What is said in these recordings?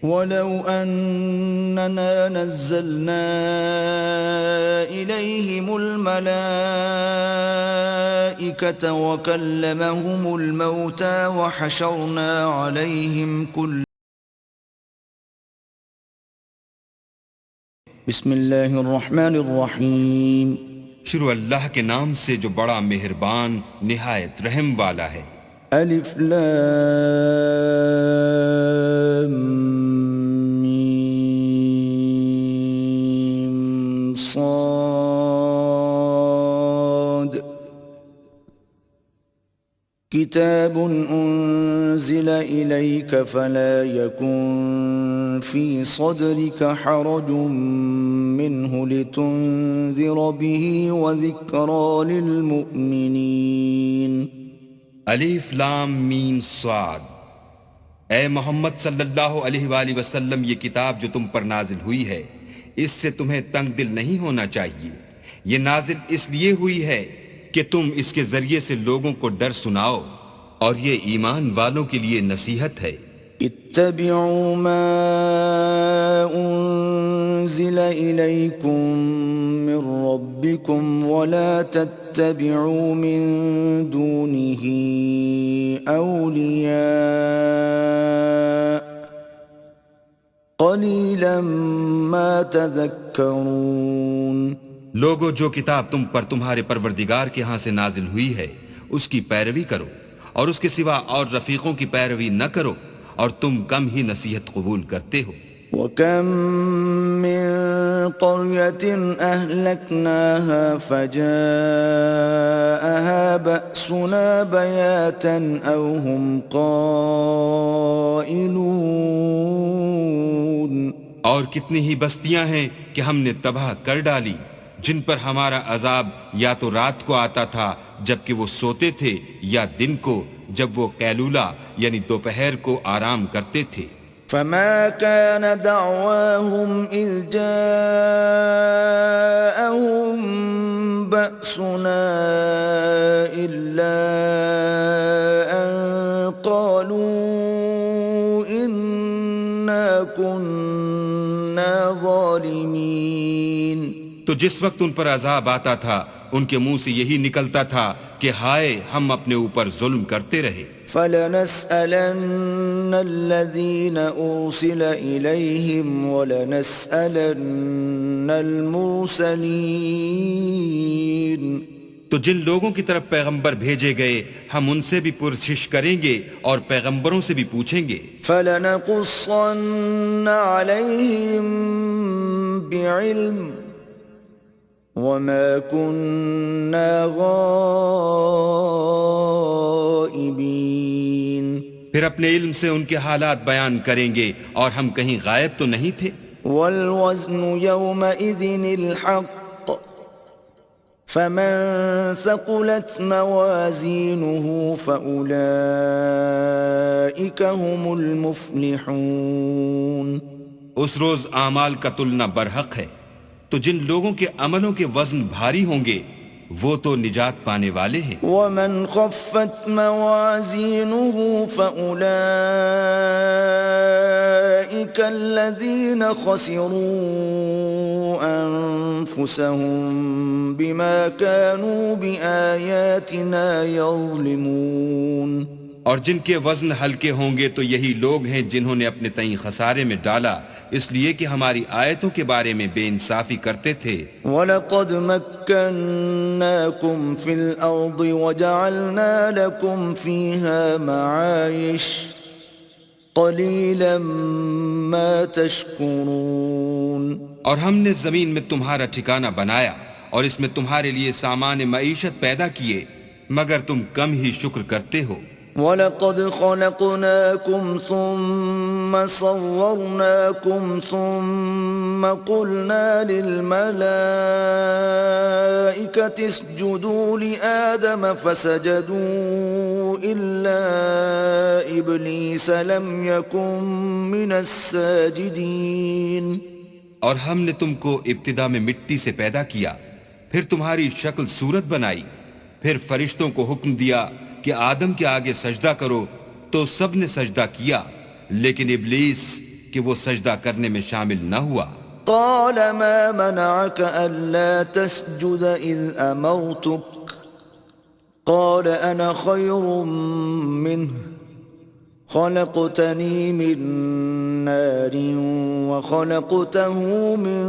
وَلَوْ أَنَّنَا نَزَّلْنَا إِلَيْهِمُ الْمَلَائِكَةَ وَكَلَّمَهُمُ الْمَوْتَى وَحَشَرْنَا عَلَيْهِمْ كُلَّ بسم اللہ الرحمن الرحیم شروع اللہ کے نام سے جو بڑا مہربان نہایت رحم والا ہے۔ الف لام میم صاد کتاب انزل الیک فلا یکن فی صدرک حرج منه لتنذر به وذکرى للمؤمنین۔ الف لام میم صاد۔ اے محمد صلی اللہ علیہ وآلہ وسلم، یہ کتاب جو تم پر نازل ہوئی ہے اس سے تمہیں تنگ دل نہیں ہونا چاہیے۔ یہ نازل اس لیے ہوئی ہے کہ تم اس کے ذریعے سے لوگوں کو ڈر سناؤ، اور یہ ایمان والوں کے لیے نصیحت ہے۔ اتبعوا ما انزل الیکم من ربکم ولا تتبعوا من دونه اولیاء قلیلا ما تذکرون۔ لوگو، جو کتاب تم پر تمہارے پروردگار کے ہاں سے نازل ہوئی ہے اس کی پیروی کرو، اور اس کے سوا اور رفیقوں کی پیروی نہ کرو، اور تم کم ہی نصیحت قبول کرتے ہو۔ وَكَم مِّن قَرْيَةٍ أَهْلَكْنَاهَا فَجَاءَهَا بَأْسُنَا بَيَاتًا أَوْ هُمْ قَائِلُونَ۔ اور کتنی ہی بستیاں ہیں کہ ہم نے تباہ کر ڈالی، جن پر ہمارا عذاب یا تو رات کو آتا تھا جبکہ وہ سوتے تھے، یا دن کو جب وہ قیلولہ یعنی دوپہر کو آرام کرتے تھے۔ فما كان دعواهم إذ جاءهم بأسنا إلا أن قالوا إنا كنا ظالمين۔ تو جس وقت ان پر عذاب آتا تھا ان کے منہ سے یہی نکلتا تھا کہ ہائے، ہم اپنے اوپر ظلم کرتے رہے۔ فَلَنَسْأَلَنَّ الَّذِينَ أُرْسِلَ إِلَيْهِمْ وَلَنَسْأَلَنَّ الْمُرْسَلِينَ۔ تو جن لوگوں کی طرف پیغمبر بھیجے گئے ہم ان سے بھی پرسش کریں گے اور پیغمبروں سے بھی پوچھیں گے۔ فَلَنَقُصَّنَّ عَلَيْهِمْ بِعِلْمٍ وَمَا كُنَّا غَائِبِينَ۔ پھر اپنے علم سے ان کے حالات بیان کریں گے، اور ہم کہیں غائب تو نہیں تھے۔ وَالْوَزْنُ يَوْمَئِذٍ الْحَقُّ فَمَنْ ثَقُلَتْ مَوَازِينُهُ فَأُولَئِكَ هُمُ الْمُفْلِحُونَ۔ اس روز اعمال کا تلنا برحق ہے، تو جن لوگوں کے عملوں کے وزن بھاری ہوں گے وہ تو نجات پانے والے ہیں۔ وَمَنْ خَفَّتْ مَوَازِينُهُ فَأُولَئِكَ الَّذِينَ خَسِرُوا أَنفُسَهُمْ بِمَا كَانُوا بِآيَاتِنَا يَظْلِمُونَ۔ اور جن کے وزن ہلکے ہوں گے تو یہی لوگ ہیں جنہوں نے اپنے تئیں خسارے میں ڈالا اس لیے کہ ہماری آیتوں کے بارے میں بے انصافی کرتے تھے۔ وَلَقَدْ مَكَّنَّاكُمْ فِي الْأَرْضِ وَجَعَلْنَا لَكُمْ فِيهَا مَعَايِشَ قَلِيلًا مَا تَشْكُرُونَ۔ اور ہم نے زمین میں تمہارا ٹھکانہ بنایا اور اس میں تمہارے لیے سامان معیشت پیدا کیے، مگر تم کم ہی شکر کرتے ہو۔ وَلَقَدْ خَلَقْنَاكُمْ ثُمَّ صَوَّرْنَاكُمْ ثُمَّ قُلْنَا لِلْمَلَائِكَةِ اسْجُدُوا لِآدَمَ فَسَجَدُوا إِلَّا إِبْلِيسَ لَمْ يَكُنْ مِنَ السَّاجِدِينَ۔ اور ہم نے تم کو ابتدا میں مٹی سے پیدا کیا، پھر تمہاری شکل صورت بنائی، پھر فرشتوں کو حکم دیا کہ آدم کے آگے سجدہ کرو، تو سب نے سجدہ کیا، لیکن ابلیس کہ وہ سجدہ کرنے میں شامل نہ ہوا۔ قال ما منعك ألا تسجد إذ أمرتك قال أنا خير منه خلقتني من نار وخلقته من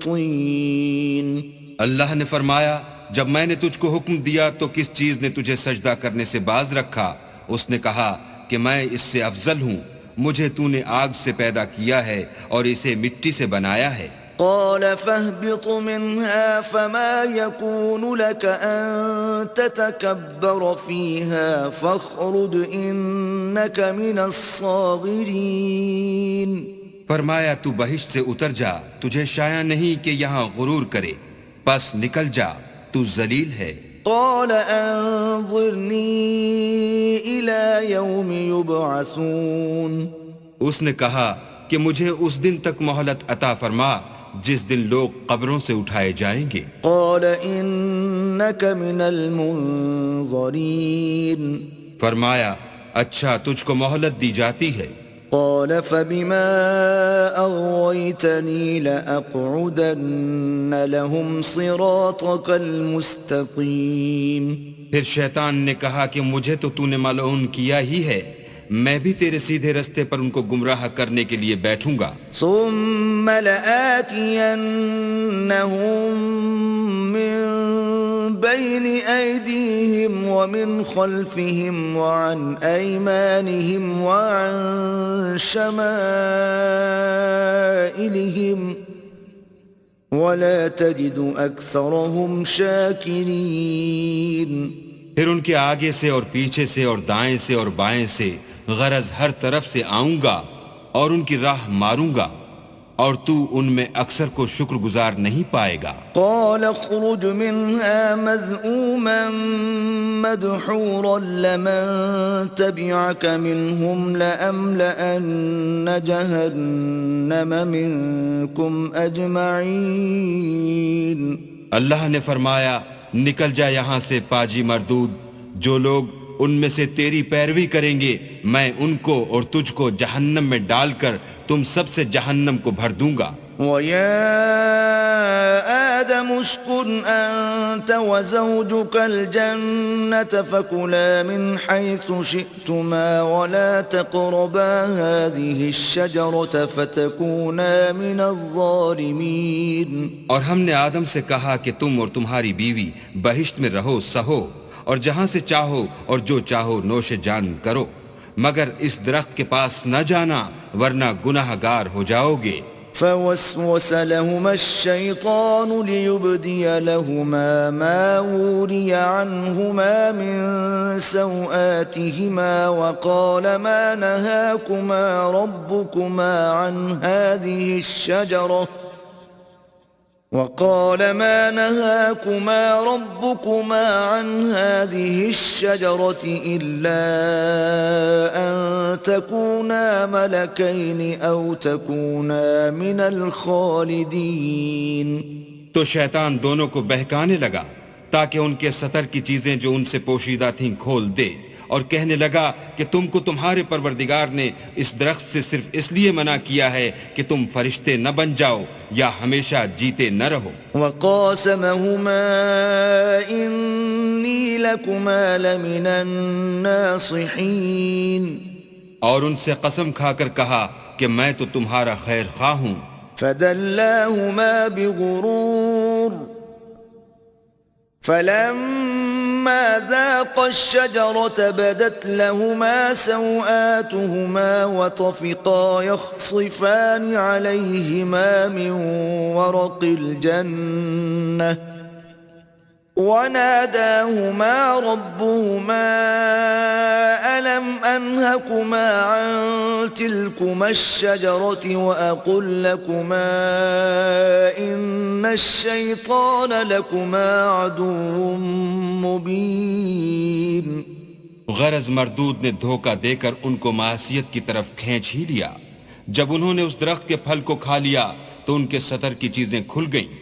طين۔ اللہ نے فرمایا جب میں نے تجھ کو حکم دیا تو کس چیز نے تجھے سجدہ کرنے سے باز رکھا؟ اس نے کہا کہ میں اس سے افضل ہوں، مجھے تو نے آگ سے پیدا کیا ہے اور اسے مٹی سے بنایا ہے۔ قال فاهبط منها فما يكون لك أن تتكبر فيها فاخرج إنك من الصاغرين۔ فرمایا تو بہشت سے اتر جا، تجھے شایع نہیں کہ یہاں غرور کرے، پس نکل جا، تو ذلیل ہے۔ قال انظرني إلى يوم يبعثون۔ اس نے کہا کہ مجھے اس دن تک مہلت عطا فرما جس دن لوگ قبروں سے اٹھائے جائیں گے۔ قال إنك من المنظرين۔ فرمایا اچھا تجھ کو مہلت دی جاتی ہے۔ قال فبما أغويتني لأقعدن لهم صراطك المستقيم۔ پھر شیطان نے کہا کہ مجھے تو نے ملعون کیا ہی ہے، میں بھی تیرے سیدھے رستے پر ان کو گمراہ کرنے کے لیے بیٹھوں گا۔ ثم لآتينهم من بين أيديهم ومن خلفهم وعن أيمانهم وعن شمائلهم ولا تجد أكثرهم شاكرين۔ پھر ان کے آگے سے اور پیچھے سے اور دائیں سے اور بائیں سے، غرض ہر طرف سے آؤں گا اور ان کی راہ ماروں گا، اور تو ان میں اکثر کو شکر گزار نہیں پائے گا۔ قال اخرج منها مذءوما مدحورا لمن تبعك منهم لأملأن جهنم منكم أجمعين۔ اللہ نے فرمایا نکل جا یہاں سے پاجی مردود، جو لوگ ان میں سے تیری پیروی کریں گے میں ان کو اور تجھ کو جہنم میں ڈال کر تم سب سے جہنم کو بھر دوں گا۔ وَيَا آدَمُ اسْكُنْ أَنْتَ وَزَوْجُكَ الْجَنَّةَ فَكُلَا مِنْ حَيْثُ شِئْتُمَا وَلَا تَقْرَبَا هَذِهِ الشَّجَرَةَ فَتَكُونَا مِنَ الظَّالِمِينَ۔ اور ہم نے آدم سے کہا کہ تم اور تمہاری بیوی بہشت میں رہو سہو، اور جہاں سے چاہو اور جو چاہو نوش جان کرو، مگر اس درخت کے پاس نہ جانا ورنہ گناہ گار ہو جاؤ گے۔ فوسوس لهما الشيطان ليبدي لهما ما وري عنهما من سوآتهما وقال ما نهاكما ربكما عن هذه الشجرة إلا أن تكونا ملكين أو تكونا من الخالدين۔ تو شیطان دونوں کو بہکانے لگا تاکہ ان کے ستر کی چیزیں جو ان سے پوشیدہ تھیں کھول دے، اور کہنے لگا کہ تم کو تمہارے پروردگار نے اس درخت سے صرف اس لیے منع کیا ہے کہ تم فرشتے نہ بن جاؤ یا ہمیشہ جیتے نہ رہو۔ وَقَاسَمَهُمَا إِنِّي لَكُمَا لَمِنَ النَّاصِحِينَ۔ اور ان سے قسم کھا کر کہا کہ میں تو تمہارا خیر خواہ ہوں۔ فَدَلَّاهُمَا بِغُرُورٍ فَلَمَّا ذَاقَا الشَّجَرَةَ بَدَتْ لَهُمَا سَوْآتُهُمَا وَطَفِقَا يَخْصِفَانِ عَلَيْهِمَا مِنْ وَرَقِ الْجَنَّةِ وناداهما ربهما ألم أنهكما عن تلكما الشجرة وأقل لكما إن الشيطان لكما عدو مبين۔ غرض مردود نے دھوکہ دے کر ان کو معصیت کی طرف کھینچ ہی لیا۔ جب انہوں نے اس درخت کے پھل کو کھا لیا تو ان کے سطر کی چیزیں کھل گئیں،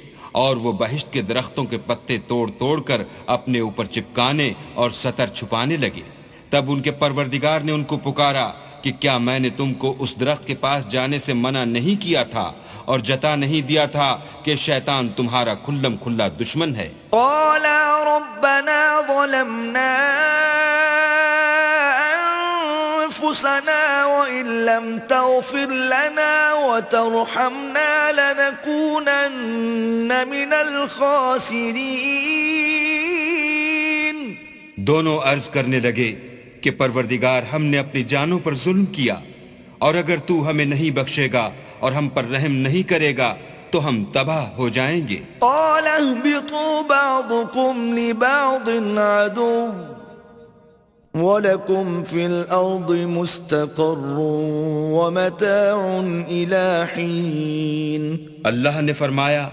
اور وہ بہشت کے درختوں کے پتے توڑ توڑ کر اپنے اوپر چپکانے اور سطر چھپانے لگے۔ تب ان کے پروردگار نے ان کو پکارا کہ کیا میں نے تم کو اس درخت کے پاس جانے سے منع نہیں کیا تھا اور جتا نہیں دیا تھا کہ شیطان تمہارا کھلم کھلا دشمن ہے؟ قالا ربنا ظلمنا أنفسنا وإن لم تغفر لنا وترحمنا لنكونن من الخاسرين. دونوں عرض کرنے لگے کہ پروردگار ہم نے اپنی جانوں پر ظلم کیا، اور اگر تو ہمیں نہیں بخشے گا اور ہم پر رحم نہیں کرے گا تو ہم تباہ ہو جائیں گے. قال اهبطوا بعضكم لبعض عدو وَلَكُمْ فِي الْأَرْضِ مُسْتَقَرٌّ وَمَتَاعٌ إِلَى حِينٍ. اللہ نے فرمایا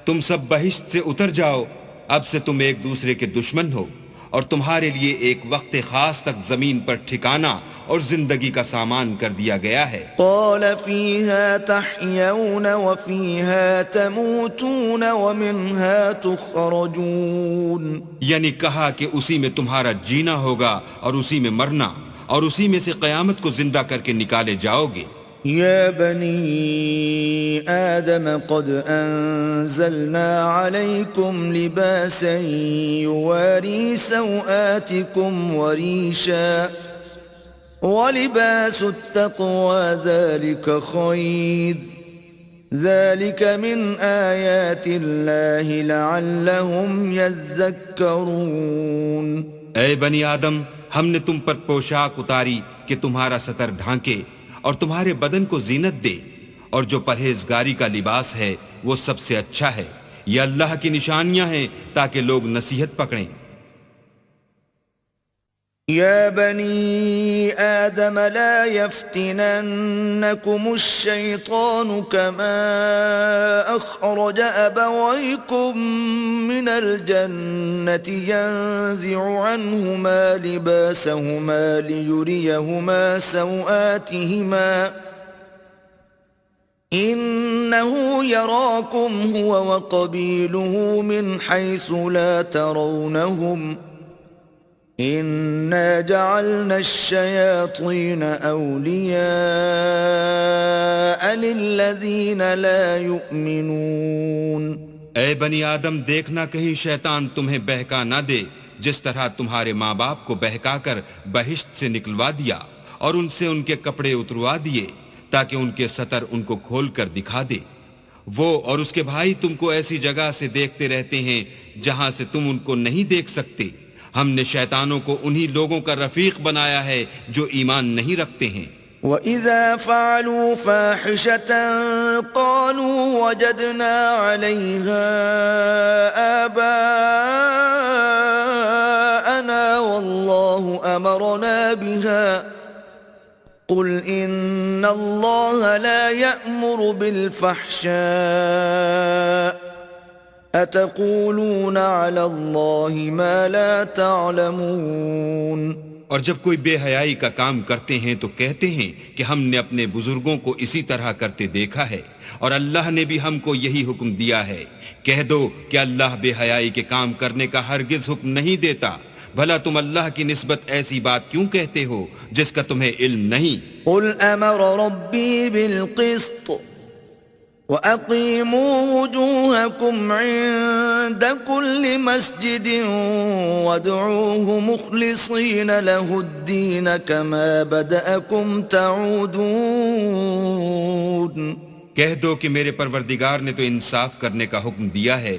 تم سب بہشت سے اتر جاؤ، اب سے تم ایک دوسرے کے دشمن ہو، اور تمہارے لیے ایک وقت خاص تک زمین پر ٹھکانہ اور زندگی کا سامان کر دیا گیا ہے. قال فيها تحيون وفيها تموتون ومنها تخرجون. یعنی کہا کہ اسی میں تمہارا جینا ہوگا اور اسی میں مرنا، اور اسی میں سے قیامت کو زندہ کر کے نکالے جاؤ گے. يا بني آدم قد أنزلنا عليكم لباسا يواري سوآتكم وريشا ولباس التقوى ذلك خير ذلك من آيات الله لعلهم يذكرون. اے بنی آدم، ہم نے تم پر پوشاک اتاری کہ تمہارا ستر ڈھانکے اور تمہارے بدن کو زینت دے، اور جو پرہیزگاری کا لباس ہے وہ سب سے اچھا ہے. یہ اللہ کی نشانیاں ہیں تاکہ لوگ نصیحت پکڑیں. يا بني آدم لا يفتننكم الشيطان كما أخرج أبويكم من الجنة ينزع عنهما لباسهما ليريهما سوآتهما إنه يراكم هو وقبيله من حيث لا ترونهم إِنَّا جَعَلْنَا الشَّيَاطِينَ أَوْلِيَاءَ لِلَّذِينَ لَا يُؤْمِنُونَ. اے بنی آدم، دیکھنا کہیں شیطان تمہیں بہکا نہ دے، جس طرح تمہارے ماں باپ کو بہکا کر بہشت سے نکلوا دیا اور ان سے ان کے کپڑے اتروا دیے تاکہ ان کے ستر ان کو کھول کر دکھا دے. وہ اور اس کے بھائی تم کو ایسی جگہ سے دیکھتے رہتے ہیں جہاں سے تم ان کو نہیں دیکھ سکتے. ہم نے شیطانوں کو انہی لوگوں کا رفیق بنایا ہے جو ایمان نہیں رکھتے ہیں. وَإِذَا فَعَلُوا فَاحِشَةً قَالُوا وَجَدْنَا عَلَيْهَا آبَاءَنَا وَاللَّهُ أَمَرَنَا بِهَا قُلْ إِنَّ اللَّهَ لَا يَأْمُرُ بِالْفَحْشَاءِ أَتَقُولُونَ عَلَى اللَّهِ مَا لَا تَعْلَمُونَ. اور جب کوئی بے حیائی کا کام کرتے ہیں تو کہتے ہیں کہ ہم نے اپنے بزرگوں کو اسی طرح کرتے دیکھا ہے، اور اللہ نے بھی ہم کو یہی حکم دیا ہے. کہہ دو کہ اللہ بے حیائی کے کام کرنے کا ہرگز حکم نہیں دیتا. بھلا تم اللہ کی نسبت ایسی بات کیوں کہتے ہو جس کا تمہیں علم نہیں؟ قُلْ أَمَرَ رَبِّي بِالْقِسْطِ وَأَقِيمُوا وُجُوهَكُمْ عِندَ كُلِّ مَسْجِدٍ وَادْعُوهُ مُخْلِصِينَ لَهُ الدِّينَ كَمَا بَدَأَكُمْ تَعُودُونَ. کہہ دو کہ میرے پروردگار نے تو انصاف کرنے کا حکم دیا ہے،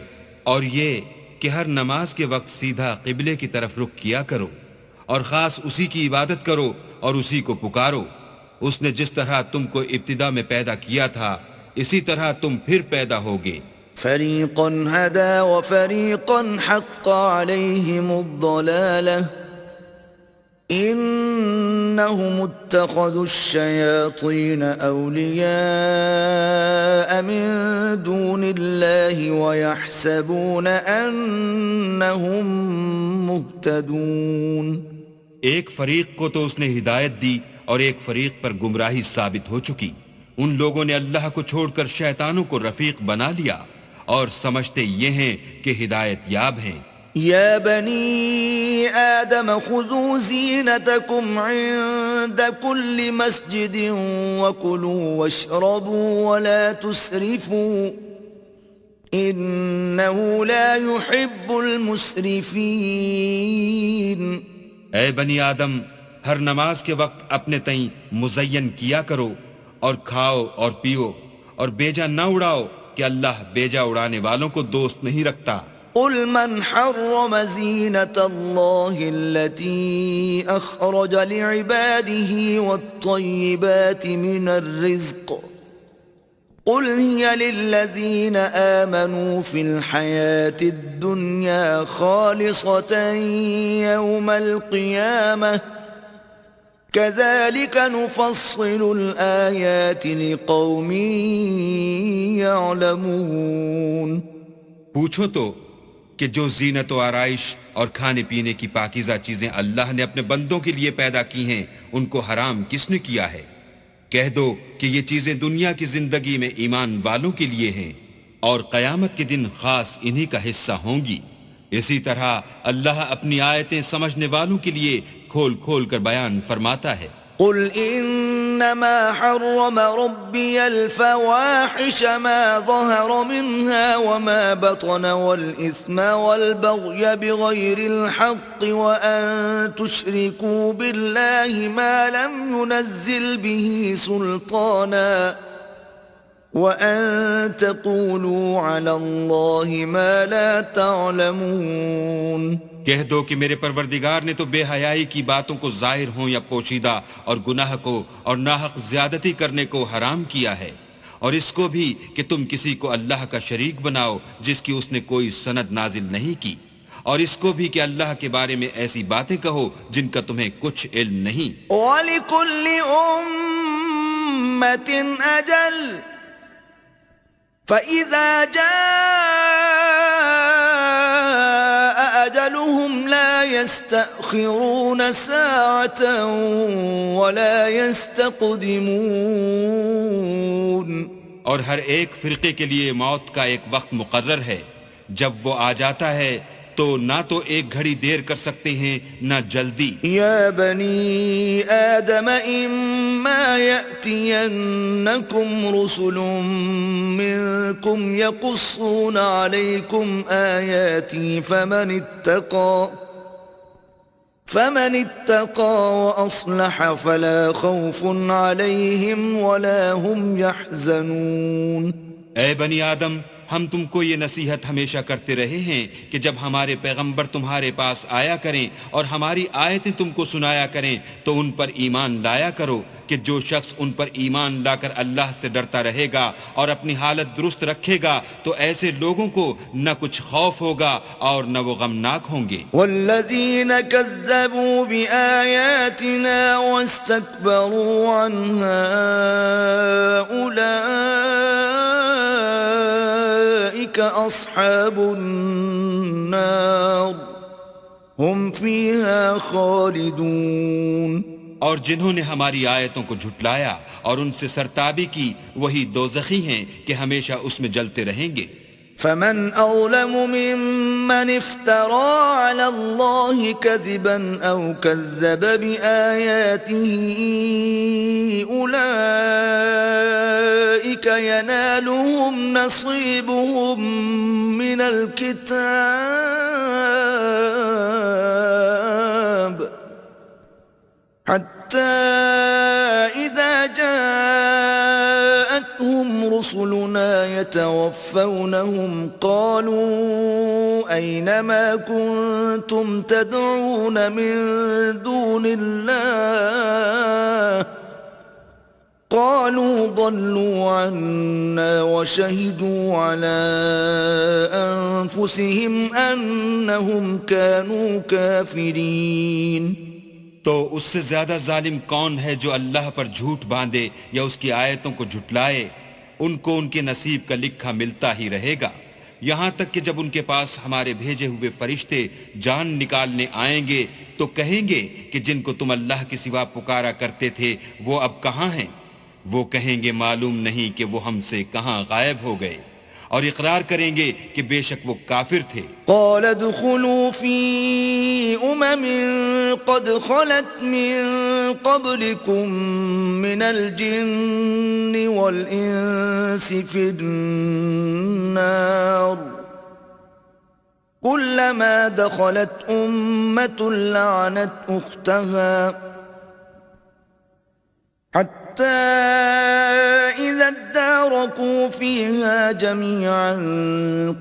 اور یہ کہ ہر نماز کے وقت سیدھا قبلے کی طرف رخ کیا کرو، اور خاص اسی کی عبادت کرو اور اسی کو پکارو. اس نے جس طرح تم کو ابتدا میں پیدا کیا تھا اسی طرح تم پھر پیدا ہوگے. فَرِيقًا هَدَى وَفَرِيقًا حَقَّ عَلَيْهِمُ الضَّلَالَةُ إِنَّهُمُ اتَّخَذُوا الشَّيَاطِينَ أَوْلِيَاءَ مِن دُونِ اللَّهِ وَيَحْسَبُونَ أَنَّهُمْ مُهْتَدُونَ. ایک فریق کو تو اس نے ہدایت دی اور ایک فریق پر گمراہی ثابت ہو چکی. ان لوگوں نے اللہ کو چھوڑ کر شیطانوں کو رفیق بنا لیا اور سمجھتے یہ ہیں کہ ہدایت یاب ہیں. یا بنی آدم خذوا زینتکم عند عند كل مسجد وكلوا واشربوا ولا تسرفوا إنه لا يحب المسرفين. اے بنی آدم، ہر نماز کے وقت اپنے تئیں مزین کیا کرو، اور کھاؤ اور پیو، اور بیجا نہ اڑاؤ کہ اللہ بیجا اڑانے والوں کو دوست نہیں رکھتا. قل من حرم زينة الله التي أخرج لعباده والطيبات من الرزق قل هي للذين آمنوا في الحياة الدنيا خالصة يوم القيامة كذلك نفصل الآيات لقوم يعلمون. پوچھو تو کہ جو زینت و آرائش اور کھانے پینے کی پاکیزہ چیزیں اللہ نے اپنے بندوں کے لیے پیدا کی ہیں، ان کو حرام کس نے کیا ہے؟ کہہ دو کہ یہ چیزیں دنیا کی زندگی میں ایمان والوں کے لیے ہیں، اور قیامت کے دن خاص انہی کا حصہ ہوں گی. اسی طرح اللہ اپنی آیتیں سمجھنے والوں کے لیے کھول کھول کر بیان فرماتا ہے. قل إنما حرم ربي الفواحش ما ظهر منها وما بطن والإثم والبغي بغير الحق وأن تشركوا بالله ما لم ينزل به سلطانا وأن تقولوا على الله ما لا تعلمون. کہہ دو کہ میرے پروردگار نے تو بے حیائی کی باتوں کو ظاہر ہوں یا پوشیدہ اور گناہ کو اور ناحق زیادتی کرنے کو حرام کیا ہے، اور اس کو بھی کہ تم کسی کو اللہ کا شریک بناؤ جس کی اس نے کوئی سند نازل نہیں کی، اور اس کو بھی کہ اللہ کے بارے میں ایسی باتیں کہو جن کا تمہیں کچھ علم نہیں. وَلِكُلِّ أُمَّةٍ أَجَلٌ فَإِذَا جَاءَ أَجَلُهُمْ لَا يَسْتَأْخِرُونَ سَاعَةً وَلَا يَسْتَقْدِمُونَ. اور ہر ایک فرقے کے لیے موت کا ایک وقت مقرر ہے، جب وہ آ جاتا ہے تو نہ تو ایک گھڑی دیر کر سکتے ہیں نہ جلدی. یا بنی آدم اما یأتینکم رسل منکم یقصون علیکم آیاتی فمن اتقى وأصلح فلا خوف عليهم ولا هم يحزنون. اے بنی آدم، ہم تم کو یہ نصیحت ہمیشہ کرتے رہے ہیں کہ جب ہمارے پیغمبر تمہارے پاس آیا کریں اور ہماری آیتیں تم کو سنایا کریں تو ان پر ایمان لایا کرو کہ جو شخص ان پر ایمان لا کر اللہ سے ڈرتا رہے گا اور اپنی حالت درست رکھے گا تو ایسے لوگوں کو نہ کچھ خوف ہوگا اور نہ وہ غمناک ہوں گے. والذین کذبوا بآیاتنا واستکبروا عنها اولئک اصحاب النار هم فیها خالدون. اور جنہوں نے ہماری آیتوں کو جھٹلایا اور ان سے سرتابی کی وہی دوزخی ہیں کہ ہمیشہ اس میں جلتے رہیں گے. فمن أظلم ممن افترى على الله كذبا أو كذب بآياته أولئك ينالهم نصيبهم من الكتاب حتى إذا جاءتهم رسلنا يتوفونهم قالوا أين ما كنتم تدعون من دون الله قالوا ضلوا عنا وشهدوا على أنفسهم أنهم كانوا كافرين. تو اس سے زیادہ ظالم کون ہے جو اللہ پر جھوٹ باندھے یا اس کی آیتوں کو جھٹلائے؟ ان کو ان کے نصیب کا لکھا ملتا ہی رہے گا، یہاں تک کہ جب ان کے پاس ہمارے بھیجے ہوئے فرشتے جان نکالنے آئیں گے تو کہیں گے کہ جن کو تم اللہ کے سوا پکارا کرتے تھے وہ اب کہاں ہیں؟ وہ کہیں گے معلوم نہیں کہ وہ ہم سے کہاں غائب ہو گئے. اور اقرار کریں گے کہ بے شک وہ کافر تھے۔ قال ادخلوا في قد خلت من قبلكم من الجن والإنس في النار كلما دخلت أمة لعنت أختها حتى إذا اداركوا فيها جميعا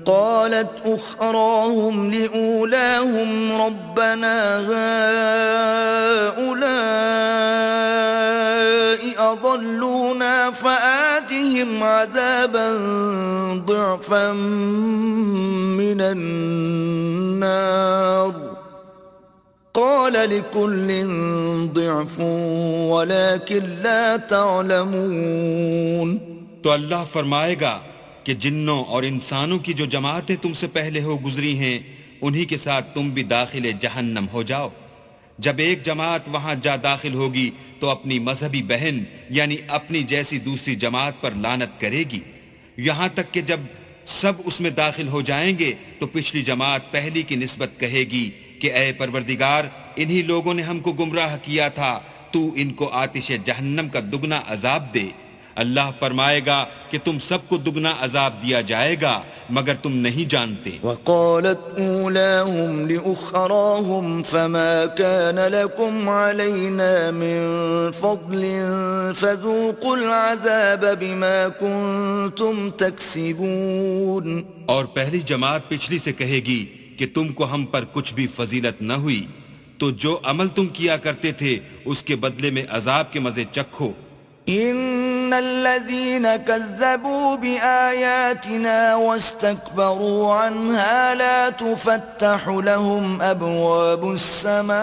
قالت أخراهم لأولاهم ربنا هؤلاء أضلونا فآتهم عذابا ضعفا من النار قال لكل ضعف ولكن لا تعلمون۔ تو اللہ فرمائے گا کہ جنوں اور انسانوں کی جو جماعتیں تم سے پہلے ہو گزری ہیں انہی کے ساتھ تم بھی داخل جہنم ہو جاؤ۔ جب ایک جماعت وہاں جا داخل ہوگی تو اپنی مذہبی بہن یعنی اپنی جیسی دوسری جماعت پر لعنت کرے گی، یہاں تک کہ جب سب اس میں داخل ہو جائیں گے تو پچھلی جماعت پہلی کی نسبت کہے گی کہ اے پروردگار انہی لوگوں نے ہم کو گمراہ کیا تھا، تو ان کو آتش جہنم کا دگنا عذاب دے۔ اللہ فرمائے گا کہ تم سب کو دگنا عذاب دیا جائے گا مگر تم نہیں جانتے۔ وقالت اولاهم لأخراهم فما كان لكم علينا من فضل فذوقوا العذاب بما كنتم تكسبون۔ اور پہلی جماعت پچھلی سے کہے گی کہ تم کو ہم پر کچھ بھی فضیلت نہ ہوئی، تو جو عمل تم کیا کرتے تھے اس کے بدلے میں عذاب کے مزے چکھو۔ ان الذين كذبوا بآياتنا واستكبروا عنها لا تفتح لهم ابواب السماء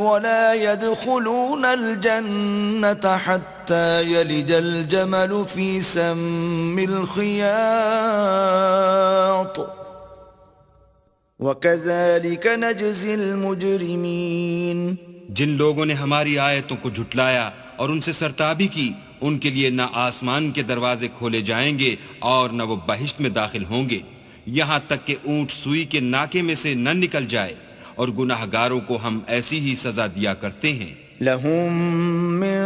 ولا يدخلون الجنة حتى يلج الجمل في سم الخياط وكذلك نجزي المجرمين۔ جن لوگوں نے ہماری آیتوں کو جھٹلایا اور ان سے سرتابی کی ان کے لیے نہ آسمان کے دروازے کھولے جائیں گے اور نہ وہ بہشت میں داخل ہوں گے یہاں تک کہ اونٹ سوئی کے ناکے میں سے نہ نکل جائے، اور گناہ گاروں کو ہم ایسی ہی سزا دیا کرتے ہیں۔ لهم من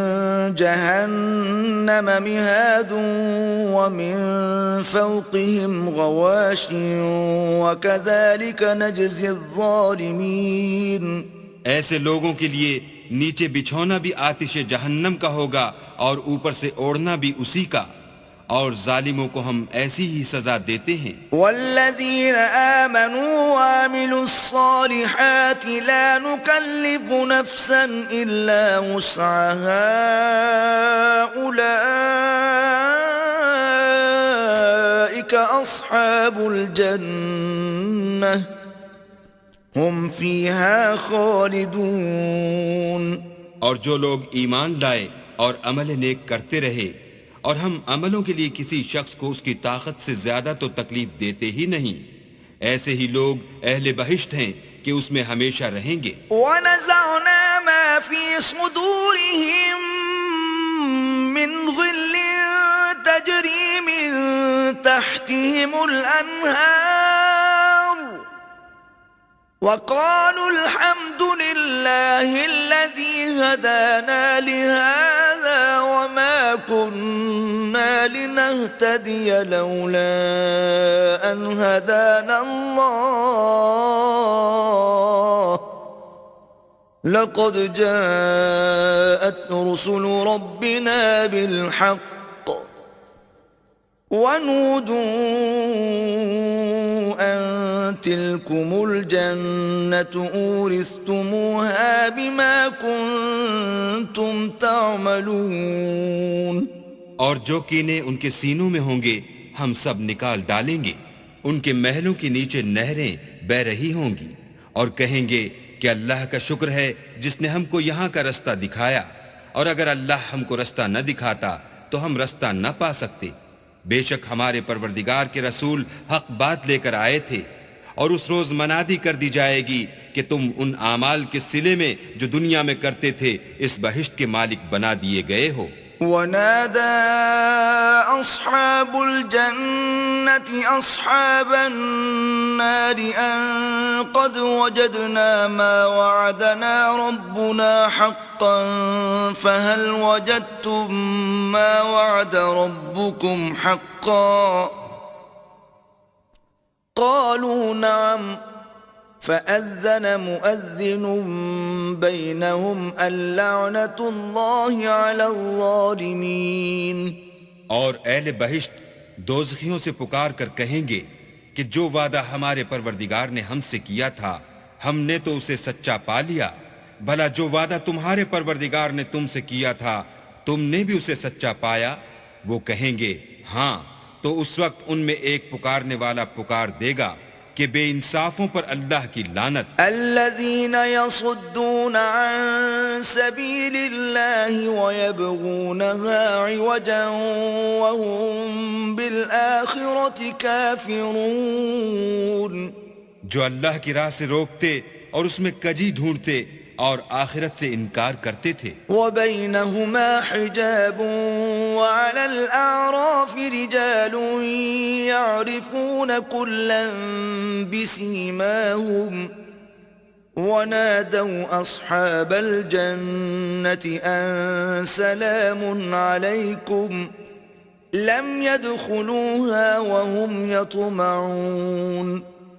جهنم مهاد ومن فوقهم غواش وكذلك نجزي الظالمين۔ ایسے لوگوں کے لیے نیچے بچھونا بھی آتش جہنم کا ہوگا اور اوپر سے اوڑھنا بھی اسی کا، اور ظالموں کو ہم ایسی ہی سزا دیتے ہیں۔ والذین آمنوا وعملوا الصالحات لا نکلف نفسا الا وسعها اولئک اصحاب الجنہ ہم فیہا خالدون۔ اور جو لوگ ایمان لائے اور عمل نیک کرتے رہے اور ہم عملوں کے لیے کسی شخص کو اس کی طاقت سے زیادہ تو تکلیف دیتے ہی نہیں، ایسے ہی لوگ اہل بہشت ہیں کہ اس میں ہمیشہ رہیں گے۔ وَنَزَعْنَا مَا فِي صُدُورِهِم مِّن غِلٍّ تَجْرِي مِن تَحْتِهِمُ الْأَنْهَارُ وَقَالُوا الْحَمْدُ لِلَّهِ الَّذِي هَدَانَا لِهَذَا وَمَا كُنَّا لِنَهْتَدِيَ لَوْلَا أَنْ هَدَانَا اللَّهُ لَقَدْ جَاءَتْ رُسُلُ رَبِّنَا بِالْحَقِّ وَنُودُوا أَن تِلْكُمُ الْجَنَّةُ أُورِثْتُمُوهَا بِمَا كُنتُمْ تَعْمَلُونَ۔ اور جو کینے ان کے سینوں میں ہوں گے ہم سب نکال ڈالیں گے، ان کے محلوں کے نیچے نہریں بہ رہی ہوں گی، اور کہیں گے کہ اللہ کا شکر ہے جس نے ہم کو یہاں کا رستہ دکھایا، اور اگر اللہ ہم کو رستہ نہ دکھاتا تو ہم رستہ نہ پا سکتے۔ بے شک ہمارے پروردگار کے رسول حق بات لے کر آئے تھے، اور اس روز منادی کر دی جائے گی کہ تم ان اعمال کے صلے میں جو دنیا میں کرتے تھے اس بہشت کے مالک بنا دیے گئے ہو۔ ونادى أصحاب الجنة أصحاب النار أن قد وجدنا ما وعدنا ربنا حقا فهل وجدتم ما وعد ربكم حقا قالوا نعم فأذن مؤذن بينهم اللعنة الله على الظالمين اور اہل بہشت دوزخیوں سے پکار کر کہیں گے کہ جو وعدہ ہمارے پروردگار نے ہم سے کیا تھا ہم نے تو اسے سچا پا لیا، بھلا جو وعدہ تمہارے پروردگار نے تم سے کیا تھا تم نے بھی اسے سچا پایا؟ وہ کہیں گے ہاں، تو اس وقت ان میں ایک پکارنے والا پکار دے گا کہ بے انصافوں پر اللہ کی لعنت۔ الذين يصدون عن سبيل الله ويبغونها عوجا وهم بالآخرة كافرون، جو اللہ کی راہ سے روکتے اور اس میں کجی ڈھونڈتے اور آخرت سے انکار کرتے تھے۔ وبينهما حجاب وعلى الأعراف رجال يعرفون كلا بسيماهم ونادوا أصحاب الجنة أن سلام عليكم لم يدخلوها وهم يطمعون۔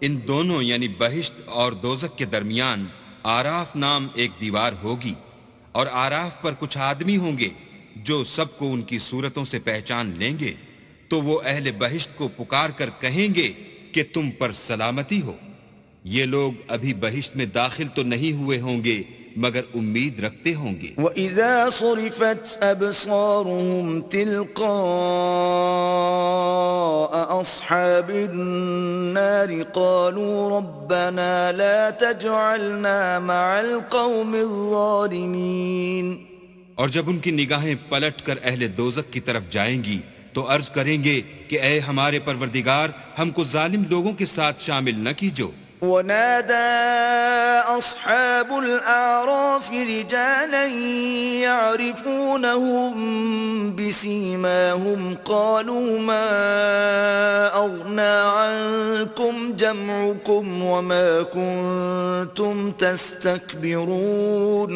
ان دونوں یعنی بہشت اور دوزخ کے درمیان آراف نام ایک دیوار ہوگی، اور آراف پر کچھ آدمی ہوں گے جو سب کو ان کی صورتوں سے پہچان لیں گے، تو وہ اہل بہشت کو پکار کر کہیں گے کہ تم پر سلامتی ہو۔ یہ لوگ ابھی بہشت میں داخل تو نہیں ہوئے ہوں گے مگر امید رکھتے ہوں گے۔ وَإِذَا صُرِفَتْ أَبْصَارُهُمْ تِلْقَاءَ أَصْحَابِ النَّارِ قَالُوا رَبَّنَا لَا تَجْعَلْنَا مَعَ الْقَوْمِ الظَّالِمِينَ۔ اور جب ان کی نگاہیں پلٹ کر اہل دوزخ کی طرف جائیں گی تو عرض کریں گے کہ اے ہمارے پروردگار ہم کو ظالم لوگوں کے ساتھ شامل نہ کیجو۔ ونادى أصحاب الأعراف رجالا يعرفونهم بسيماهم قالوا ما أغنى عنكم جمعكم وما كنتم تستكبرون۔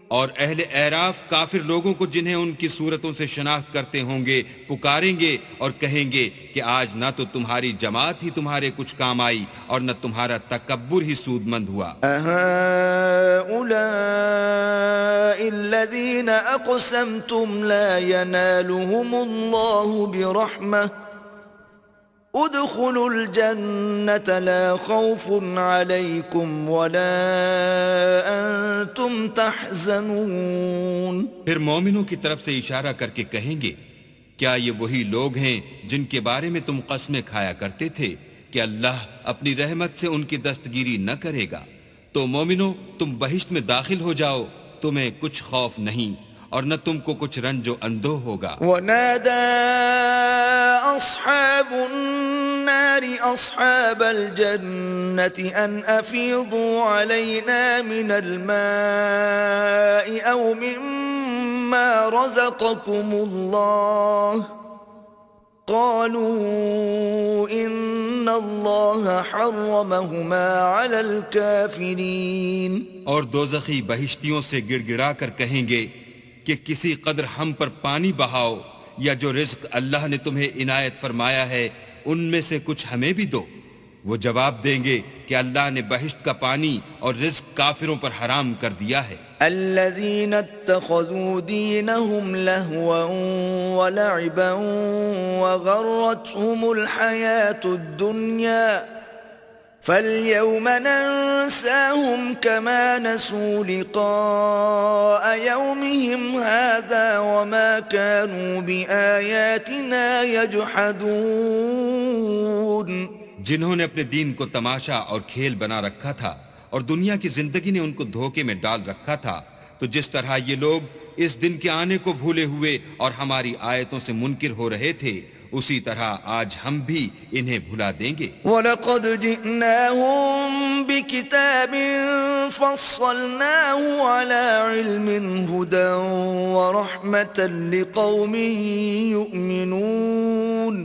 اور اہل اعراف کافر لوگوں کو جنہیں ان کی صورتوں سے شناخت کرتے ہوں گے پکاریں گے اور کہیں گے کہ آج نہ تو تمہاری جماعت ہی تمہارے کچھ کام آئی اور نہ تمہارا تکبر ہی سود مند ہوا۔ أهؤلاء الذين أقسمتم لا ينالهم الله برحمة ادخلوا الجنة لا خوف عليكم ولا أنتم تحزنون۔ پھر مومنوں کی طرف سے اشارہ کر کے کہیں گے کیا یہ وہی لوگ ہیں جن کے بارے میں تم قسمیں کھایا کرتے تھے کہ اللہ اپنی رحمت سے ان کی دستگیری نہ کرے گا؟ تو مومنوں تم بہشت میں داخل ہو جاؤ، تمہیں کچھ خوف نہیں اور نہ تم کو کچھ رنج و اندوہ ہوگا۔ ونادى أصحاب النار أصحاب الجنة أن أفيضوا علينا من الماء أو مما رزقكم الله قالوا إن الله حرمهما على الكافرين۔ اور دوزخی بہشتیوں سے گڑ گڑا کر کہیں گے کہ کسی قدر ہم پر پانی بہاؤ یا جو رزق اللہ نے تمہیں عنایت فرمایا ہے ان میں سے کچھ ہمیں بھی دو۔ وہ جواب دیں گے کہ اللہ نے بہشت کا پانی اور رزق کافروں پر حرام کر دیا ہے۔ الذين اتخذوا دينهم لهوا ولعبا وغرتهم الحياة الدنيا فاليوم ننساهم كما نسوا لقاء يومهم هذا وما كانوا بآياتنا يجحدون۔ جنہوں نے اپنے دین کو تماشا اور کھیل بنا رکھا تھا اور دنیا کی زندگی نے ان کو دھوکے میں ڈال رکھا تھا، تو جس طرح یہ لوگ اس دن کے آنے کو بھولے ہوئے اور ہماری آیتوں سے منکر ہو رہے تھے، اسی طرح آج ہم بھی انہیں بھلا دیں گے۔ وَلَقَدْ جِئْنَاهُمْ بِكِتَابٍ فَصَّلْنَاهُ عَلَى عِلْمٍ هُدًى وَرَحْمَةً لِقَوْمٍ يُؤْمِنُونَ،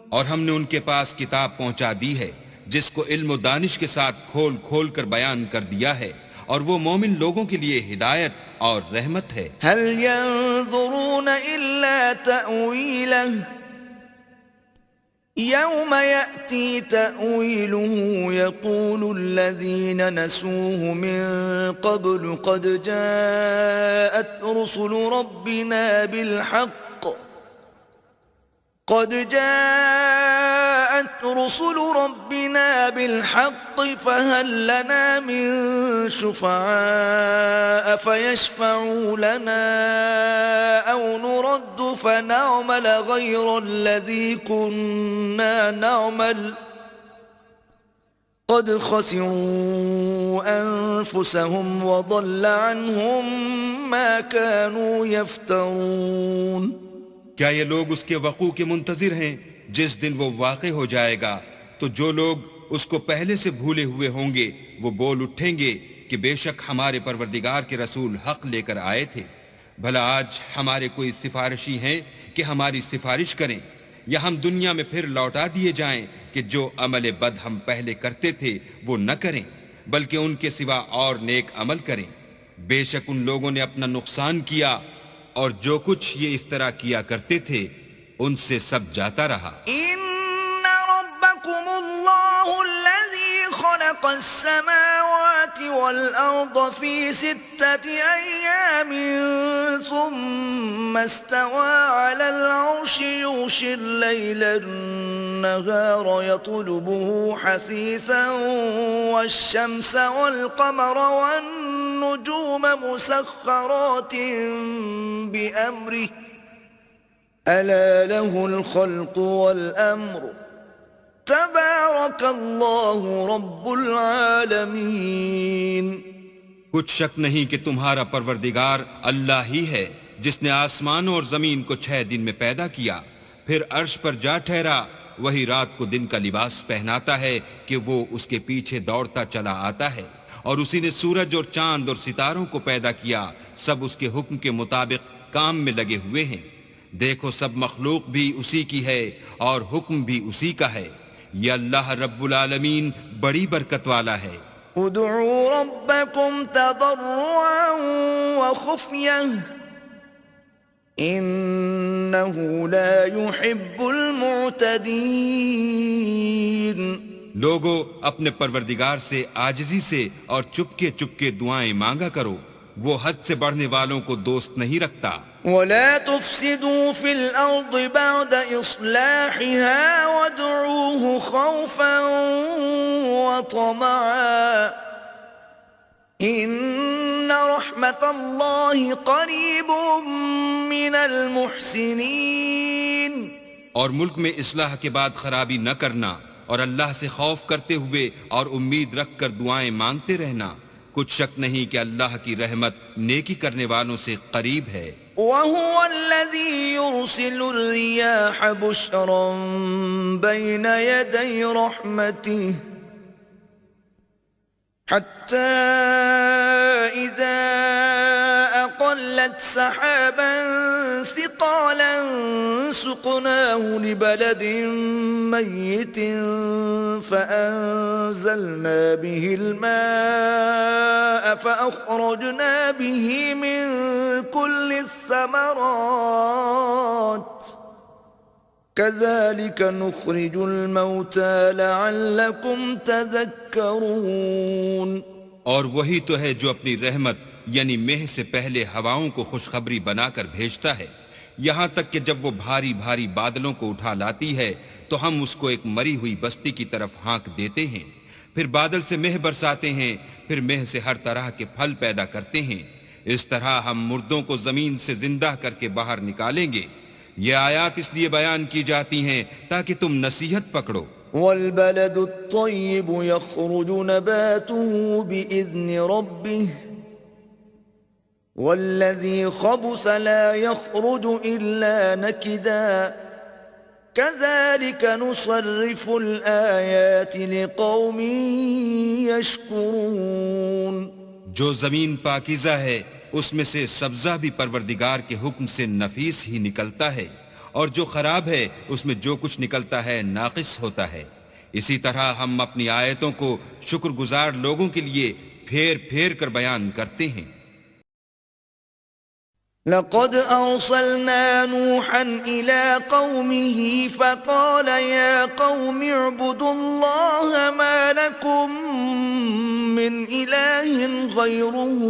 اور ہم نے ان کے پاس کتاب پہنچا دی ہے جس کو علم و دانش کے ساتھ کھول کھول کر بیان کر دیا ہے، اور وہ مومن لوگوں کے لیے ہدایت اور رحمت ہے۔ هَلْ يَنظُرُونَ إِلَّا تَأْوِيلَهُ يَوْمَ يَأْتِي تَأْوِيلُهُ يَقُولُ الَّذِينَ نَسُوهُ مِن قَبْلُ قَدْ جَاءَتْ رُسُلُ رَبِّنَا بِالْحَقِّ فَهَلْ لَنَا مِن شُفَعَاءَ فَيَشْفَعُوا لَنَا أَوْ نُرَدُّ فَنَعْمَلَ غَيْرَ الَّذِي كُنَّا نَعْمَلُ قَدْ خَسِرُوا أَنفُسَهُمْ وَضَلَّ عَنْهُمْ مَا كَانُوا يَفْتَرُونَ۔ کیا یہ لوگ اس کے وقوع کے منتظر ہیں؟ جس دن وہ واقع ہو جائے گا تو جو لوگ اس کو پہلے سے بھولے ہوئے ہوں گے وہ بول اٹھیں گے کہ بے شک ہمارے پروردگار کے رسول حق لے کر آئے تھے، بھلا آج ہمارے کوئی سفارشی ہیں کہ ہماری سفارش کریں، یا ہم دنیا میں پھر لوٹا دیے جائیں کہ جو عمل بد ہم پہلے کرتے تھے وہ نہ کریں بلکہ ان کے سوا اور نیک عمل کریں۔ بے شک ان لوگوں نے اپنا نقصان کیا اور جو کچھ یہ افترا کیا کرتے تھے ان سے سب جاتا رہا۔ إِنَّ رَبَّكُمُ اللَّهُ الَّذِي خَلَقَ السَّمَاوَاتِ وَالْأَرْضَ فِي 6 أَيَّامٍ ثُمَّ اسْتَوَى عَلَى الْعَرْشِ يُغْشِي اللَّيْلَ النَّهَارَ يَطْلُبُهُ حَثِيثًا وَالشَّمْسَ وَالْقَمَرَ وَالنُّجُومَ مُسَخَّرَاتٍ بِأَمْرِهِ أَلَا لَهُ الْخَلْقُ وَالْأَمْرُ تَبَارَكَ اللَّهُ رَبُّ الْعَالَمِينَ۔ کچھ شک نہیں کہ تمہارا پروردگار اللہ ہی ہے جس نے آسمانوں اور زمین کو 6 دن میں پیدا کیا، پھر عرش پر جا ٹھہرا، وہی رات کو دن کا لباس پہناتا ہے کہ وہ اس کے پیچھے دوڑتا چلا آتا ہے، اور اسی نے سورج اور چاند اور ستاروں کو پیدا کیا، سب اس کے حکم کے مطابق کام میں لگے ہوئے ہیں۔ دیکھو سب مخلوق بھی اسی کی ہے اور حکم بھی اسی کا ہے، یہ اللہ رب العالمین بڑی برکت والا ہے۔ ادعوا ربكم تضرعا وخفية إنه لا يحب المعتدين۔ لوگو اپنے پروردگار سے عاجزی سے اور چپکے چپکے دعائیں مانگا کرو، وہ حد سے بڑھنے والوں کو دوست نہیں رکھتا۔ ولا تفسدوا في الأرض بعد إصلاحها وادعوه خوفا وطمعا إن رحمة الله قريب من المحسنين۔ اور ملک میں اصلاح کے بعد خرابی نہ کرنا، اور اللہ سے خوف کرتے ہوئے اور امید رکھ کر دعائیں مانگتے رہنا، کچھ شک نہیں کہ اللہ کی رحمت نیکی کرنے والوں سے قریب ہے۔ وَهُوَ الَّذِي يُرْسِلُ الرِّيَاحَ بُشْرًا بَيْنَ يَدَيْ رَحْمَتِهِ حَتَّى إِذَا أَقَلَّتْ سَحَابًا ثِقَالًا سُقْنَاهُ لِبَلَدٍ مَّيِّتٍ فَأَنزَلْنَا بِهِ الْمَاءَ فَأَخْرَجْنَا بِهِ مِن كُلِّ الثَّمَرَاتِ كَذَلِكَ نُخْرِجُ الْمَوْتَى لَعَلَّكُمْ تَذَكَّرُونَ۔ اور وہی تو ہے جو اپنی رحمت یعنی مہ سے پہلے ہواؤں کو خوشخبری بنا کر بھیجتا ہے، یہاں تک کہ جب وہ بھاری بھاری بادلوں کو اٹھا لاتی ہے تو ہم اس کو ایک مری ہوئی بستی کی طرف ہانک دیتے ہیں، پھر بادل سے مہ برساتے ہیں، پھر مہ سے ہر طرح کے پھل پیدا کرتے ہیں، اس طرح ہم مردوں کو زمین سے زندہ کر کے باہر نکالیں گے۔ یہ آیات اس لیے بیان کی جاتی ہیں تاکہ تم نصیحت پکڑو۔ والبلد الطيب يخرج نباته بإذن ربه والذي خبث لا يخرج إلا نكدا كذلك نصرف الآيات لقوم يشكرون. جو زمین پاکیزہ ہے اس میں سے سبزہ بھی پروردگار کے حکم سے نفیس ہی نکلتا ہے، اور جو خراب ہے اس میں جو کچھ نکلتا ہے ناقص ہوتا ہے. اسی طرح ہم اپنی آیتوں کو شکر گزار لوگوں کے لیے پھیر پھیر کر بیان کرتے ہیں. لقد أرسلنا نوحا إلى قومه فقال يا قوم اعبدوا الله ما لكم من إله غيره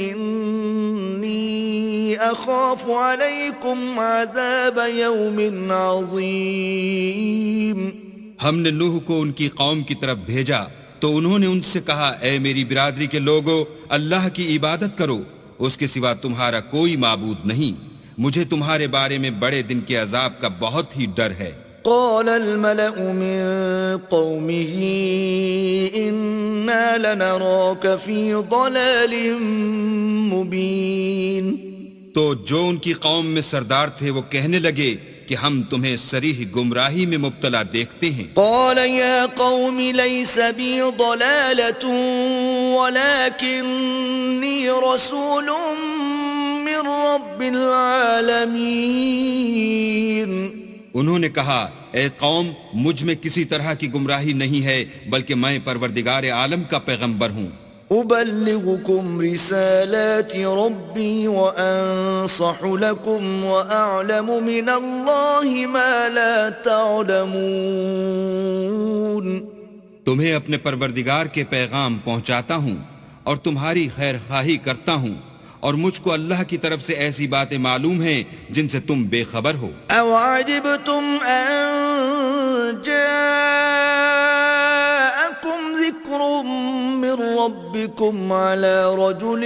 إني أخاف عليكم عذاب يوم عظيم. ہم نے نوح کو ان کی قوم کی طرف بھیجا تو انہوں نے ان سے کہا، اے میری برادری کے لوگو، اللہ کی عبادت کرو، اس کے سوا تمہارا کوئی معبود نہیں، مجھے تمہارے بارے میں بڑے دن کے عذاب کا بہت ہی ڈر ہے. قال الملأ من قومه إنا لنراك في ضلال مبين. تو جو ان کی قوم میں سردار تھے وہ کہنے لگے کہ ہم تمہیں صریح گمراہی میں مبتلا دیکھتے ہیں. قال يا قوم ليس بي ضلالة ولكني رسول من رب العالمين. انہوں نے کہا، اے قوم، مجھ میں کسی طرح کی گمراہی نہیں ہے، بلکہ میں پروردگار عالم کا پیغمبر ہوں. أبلغكم رسالات ربي وأنصح لكم وأعلم من الله ما لا تعلمون. تمہیں اپنے پروردگار کے پیغام پہنچاتا ہوں اور تمہاری خیر خواہی کرتا ہوں، اور مجھ کو اللہ کی طرف سے ایسی باتیں معلوم ہیں جن سے تم بے خبر ہو. أو عجبتم أن جاءكم ذكر من ربكم على رجل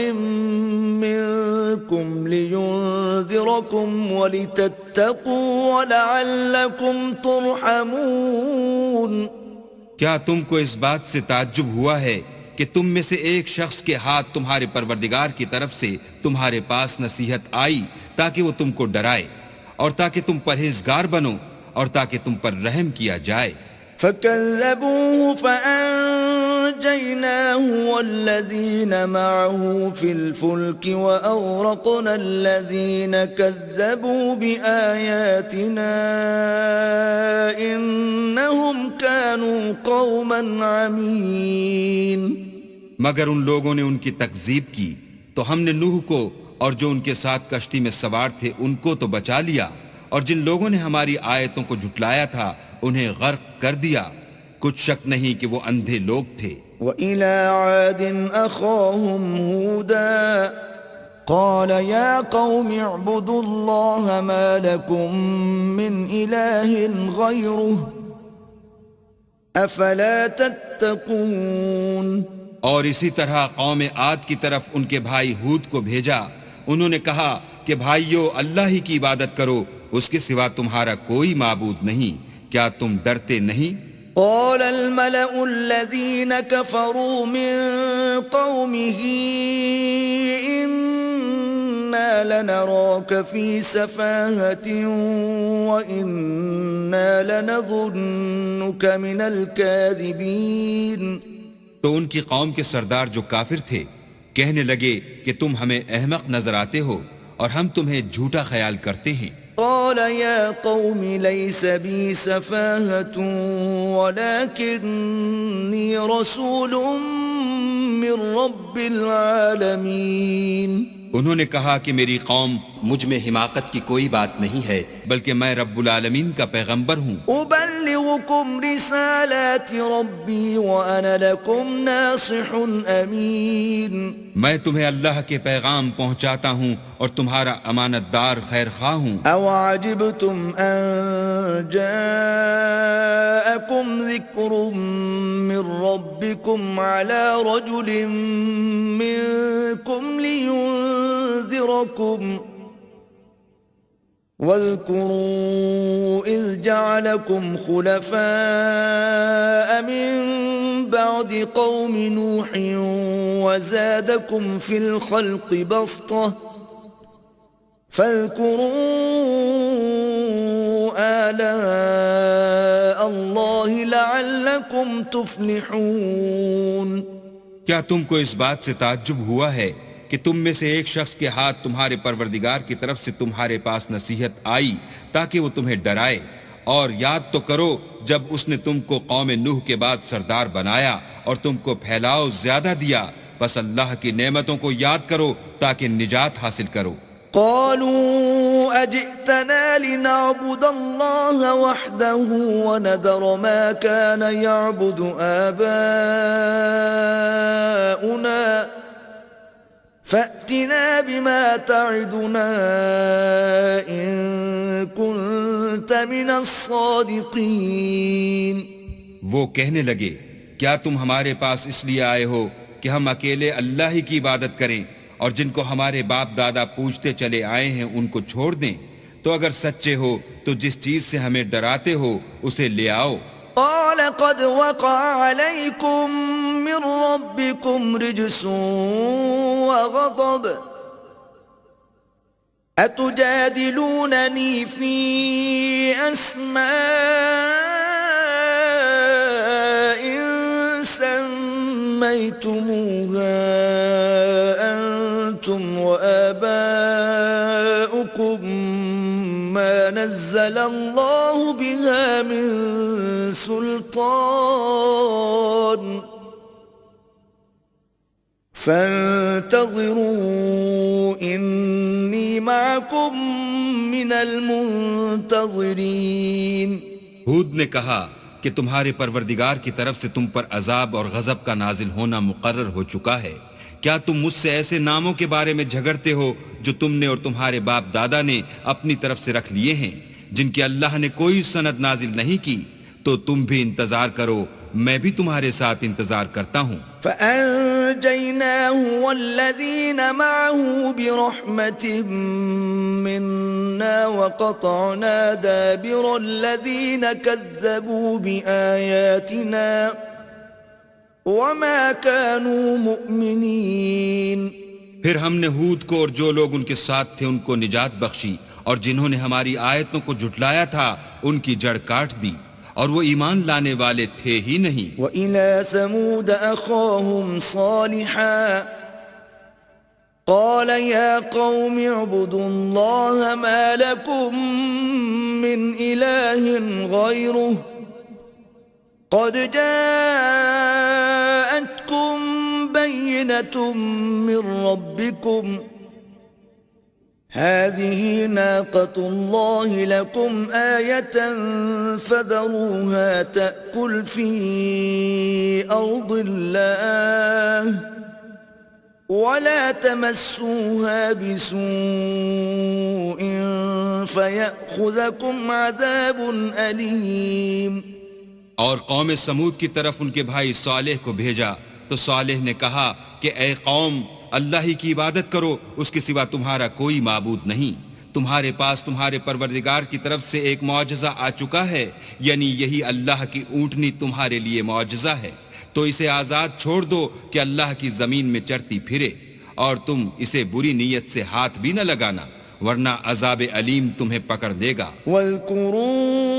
منكم لينذركم ولتتقوا ولعلكم ترحمون. کیا تم کو اس بات سے تعجب ہوا ہے کہ تم میں سے ایک شخص کے ہاتھ تمہارے پروردگار کی طرف سے تمہارے پاس نصیحت آئی تاکہ وہ تم کو ڈرائے، اور تاکہ تم پرہیزگار بنو، اور تاکہ تم پر رحم کیا جائے. فكذبوه فأنجيناه والذين معه في الفلك وأغرقنا الذين كذبوا بآياتنا إنهم كانوا قوما عمين. مگر ان لوگوں نے ان کی تکذیب کی تو ہم نے نوح کو اور جو ان کے ساتھ کشتی میں سوار تھے ان کو تو بچا لیا، اور جن لوگوں نے ہماری آیتوں کو جھٹلایا تھا انہیں غرق کر دیا. کچھ شک نہیں کہ وہ اندھے لوگ تھے. وَإِلَىٰ عَادٍ أَخَاهُمْ هُودًا قَالَ يَا قَوْمِ اعْبُدُوا اللَّهَ مَا لَكُمْ مِنْ إِلَٰهٍ غَيْرُهُ أَفَلَا تَتَّقُونَ. اور اسی طرح قوم عاد کی طرف ان کے بھائی ہود کو بھیجا. انہوں نے کہا کہ بھائیو، اللہ ہی کی عبادت کرو، اس کے سوا تمہارا کوئی معبود نہیں، کیا تم ڈرتے نہیں؟ قال الملأ الذين كفروا من قومه إنا لنراك في سفاهة وإنا لنظنك من الكاذبين. تو ان کی قوم کے سردار جو کافر تھے کہنے لگے کہ تم ہمیں احمق نظر آتے ہو اور ہم تمہیں جھوٹا خیال کرتے ہیں. قال يا قوم ليس بي سفاهة ولكني رسول من رب العالمين. انہوں نے کہا کہ میری قوم، مجھ میں حماقت کی کوئی بات نہیں ہے، بلکہ میں رب العالمین کا پیغمبر ہوں. أبلغكم رسالات ربي وأنا لكم ناصح أمين. میں تمہیں اللہ کے پیغام پہنچاتا ہوں اور تمہارا امانت دار خیر خواہ ہوں. أو عجبتم أن جاءكم ذكر من ربكم على رجل منكم لينذركم واذكروا إذ جعلكم خلفاء من بعد قوم نوح وزادكم في الخلق بسطة فاذكروا آلاء الله لعلكم تفلحون۔ کیا تم کو اس بات سے تعجب ہوا ہے کہ تم میں سے ایک شخص کے ہاتھ تمہارے پروردگار کی طرف سے تمہارے پاس نصیحت آئی تاکہ وہ تمہیں ڈرائے؟ اور یاد تو کرو جب اس نے تم کو قوم نوح کے بعد سردار بنایا اور تم کو پھیلاؤ زیادہ دیا، بس اللہ کی نعمتوں کو یاد کرو تاکہ نجات حاصل کرو۔ قالوا أجئتنا لنعبد الله وحده ونذر ما كان يعبد آباؤنا فأتنا بما تعدنا إن كنت من الصادقين۔ وہ کہنے لگے کیا تم ہمارے پاس اس لیے آئے ہو کہ ہم اکیلے اللہ ہی کی عبادت کریں اور جن کو ہمارے باپ دادا پوجتے چلے آئے ہیں ان کو چھوڑ دیں؟ تو اگر سچے ہو تو جس چیز سے ہمیں ڈراتے ہو اسے لے آؤ۔ قال قد وقع عليكم من ربكم رجس وغضب أتجادلونني في أسماء سميتموها أنتم وآباؤكم ما نزل الله بها من سلطان فانتظروا إني معكم من المنتظرين۔ ہود نے کہا کہ تمہارے پروردگار کی طرف سے تم پر عذاب اور غضب کا نازل ہونا مقرر ہو چکا ہے۔ کیا تم مجھ سے ایسے ناموں کے بارے میں جھگڑتے ہو جو تم نے اور تمہارے باپ دادا نے اپنی طرف سے رکھ لیے ہیں جن کی اللہ نے کوئی سند نازل نہیں کی؟ تو تم بھی انتظار کرو، میں بھی تمہارے ساتھ انتظار کرتا ہوں۔ فأنجيناه والذين معه برحمة منا وقطعنا دابر الذين كذبوا بآياتنا وما كانوا مؤمنين۔ پھر ہم نے ہود کو اور جو لوگ ان کے ساتھ تھے ان کو نجات بخشی، اور جنہوں نے ہماری آیتوں کو جھٹلایا تھا ان کی جڑ کاٹ دی، اور وہ ایمان لانے والے تھے ہی نہیں۔ وَإِلَى ثَمُودَ أَخَاهُمْ صَالِحًا قَالَ يَا قَوْمِ اعْبُدُوا اللَّهَ مَا لَكُمْ مِنْ إِلَٰهٍ غَيْرُهُ قَدْ جَاءَتْكُمْ بَيِّنَةٌ مِّن رَّبِّكُمْ هذه ناقة الله لكم آية فذروها تأكل في أرض الله ولا تمسوها بسوء فيأخذكم عذاب أليم۔ اور قوم سمود کی طرف ان کے بھائی صالح کو بھیجا تو صالح نے کہا کہ اے قوم، اللہ ہی کی عبادت کرو، اس کے سوا تمہارا کوئی معبود نہیں۔ تمہارے پاس تمہارے پروردگار کی طرف سے ایک معجزہ آ چکا ہے، یعنی یہی اللہ کی اونٹنی تمہارے لیے معجزہ ہے، تو اسے آزاد چھوڑ دو کہ اللہ کی زمین میں چرتی پھرے، اور تم اسے بری نیت سے ہاتھ بھی نہ لگانا ورنہ عذاب علیم تمہیں پکڑ لے گا۔ وَاذْكُرُوا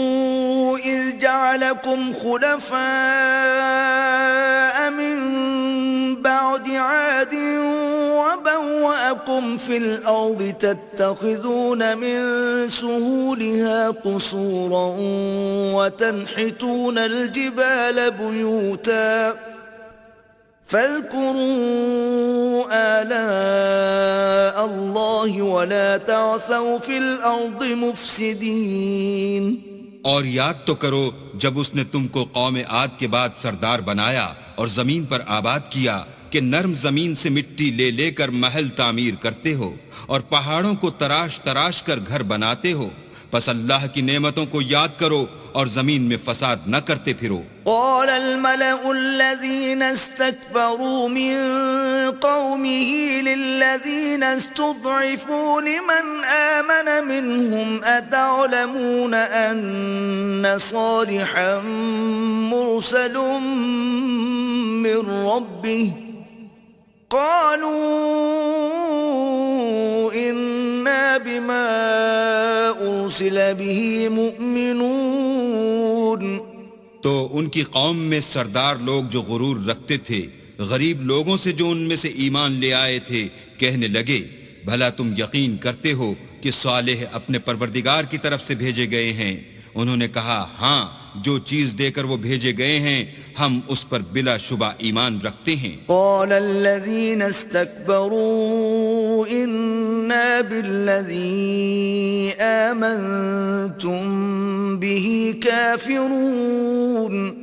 إِذْ جَعَلَكُمْ خُلَفَاءَ مِنْ بَعْدِ عَادٍ وَبَوَّأَكُمْ فِي الْأَرْضِ تَتَّخِذُونَ مِنْ سُهُولِهَا قُصُورًا وَتَنْحِتُونَ الْجِبَالَ بُيُوتًا فاذكروا آلاء الله ولا تعثوا في الأرض مفسدين۔ اور یاد تو کرو جب اس نے تم کو قوم عاد کے بعد سردار بنایا اور زمین پر آباد کیا کہ نرم زمین سے مٹی لے لے کر محل تعمیر کرتے ہو اور پہاڑوں کو تراش تراش کر گھر بناتے ہو، پس اللہ کی نعمتوں کو یاد کرو اور زمین میں فساد نہ کرتے پھرو۔ قال الملأ الذين استكبروا من قومه للذين استضعفوا لمن آمن منهم أتعلمون أن صالحا مرسل من ربه قالوا إنا بما أرسل به مؤمنون تو ان کی قوم میں سردار لوگ جو غرور رکھتے تھے غریب لوگوں سے جو ان میں سے ایمان لے آئے تھے کہنے لگے بھلا تم یقین کرتے ہو کہ صالح اپنے پروردگار کی طرف سے بھیجے گئے ہیں؟ انہوں نے کہا ہاں، جو چیز دے کر وہ بھیجے گئے ہیں ہم اس پر بلا شبہ ایمان رکھتے ہیں۔ قال الذين استكبروا إنا بالذي آمنتم به كافرون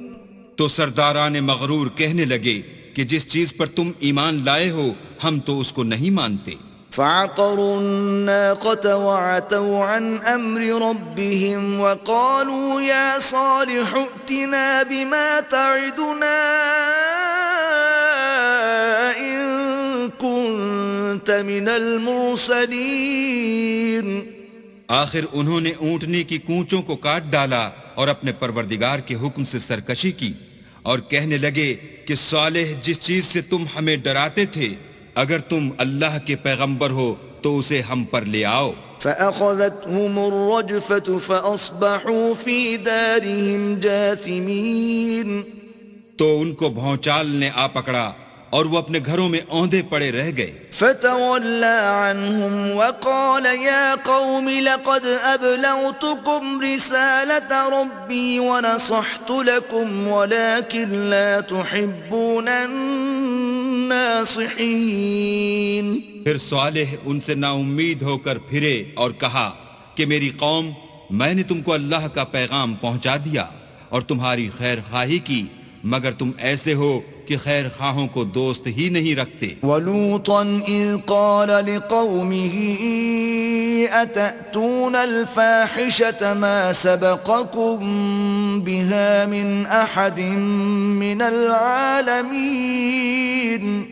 تو سرداران مغرور کہنے لگے کہ جس چیز پر تم ایمان لائے ہو ہم تو اس کو نہیں مانتے۔ فعقروا الناقة وعتوا عن أمر ربهم وقالوا يا صالح ائتنا بما تعدنا إن كنت من المرسلين۔ آخر انہوں نے اونٹنے کی کونچوں کو کاٹ ڈالا اور اپنے پروردگار کے حکم سے سرکشی کی اور کہنے لگے کہ صالح جس چیز سے تم ہمیں ڈراتے تھے اگر تم اللہ کے پیغمبر ہو تو اسے ہم پر لے آؤ۔ فأخذتهم الرجفة فأصبحوا في دارهم جاثمين۔ تو ان کو بھونچال نے آ پکڑا اور وہ اپنے گھروں میں اوندے پڑے رہ گئے۔ فتولى عنهم وقال يا قوم لقد أبلغتكم رسالة ربي ونصحت لكم ولكن لا تحبون الناصحين۔ پھر صالح ان سے نا امید ہو کر پھرے اور کہا کہ میری قوم میں نے تم کو اللہ کا پیغام پہنچا دیا اور تمہاری خیر خواہی کی مگر تم ایسے ہو کہ خیر خواہوں کو دوست ہی نہیں رکھتے۔ وَلُوطًا إِذْ قَالَ لِقَوْمِهِ أَتَأْتُونَ الْفَاحِشَةَ مَا سَبَقَكُمْ بِهَا مِنْ أَحَدٍ مِّنَ الْعَالَمِينَ۔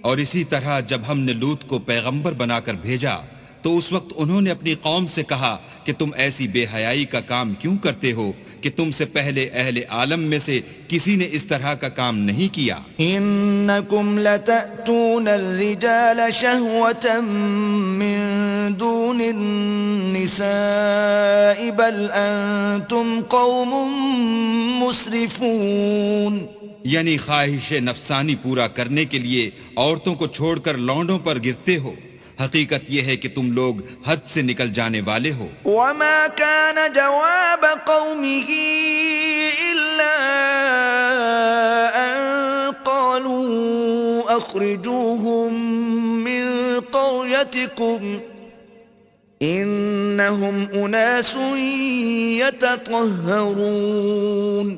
اور اسی طرح جب ہم نے لوط کو پیغمبر بنا کر بھیجا تو اس وقت انہوں نے اپنی قوم سے کہا کہ تم ایسی بے حیائی کا کام کیوں کرتے ہو کہ تم سے پہلے اہل عالم میں سے کسی نے اس طرح کا کام نہیں کیا۔ انکم لتأتون الرجال شہوة من دون النساء بل انتم قوم مسرفون۔ یعنی خواہش نفسانی پورا کرنے کے لیے عورتوں کو چھوڑ کر لونڈوں پر گرتے ہو، حقیقت یہ ہے کہ تم لوگ حد سے نکل جانے والے ہو۔ وما كان جواب قومه إلا أن قالوا أخرجوهم من قريتكم إنهم أناس يتطهرون۔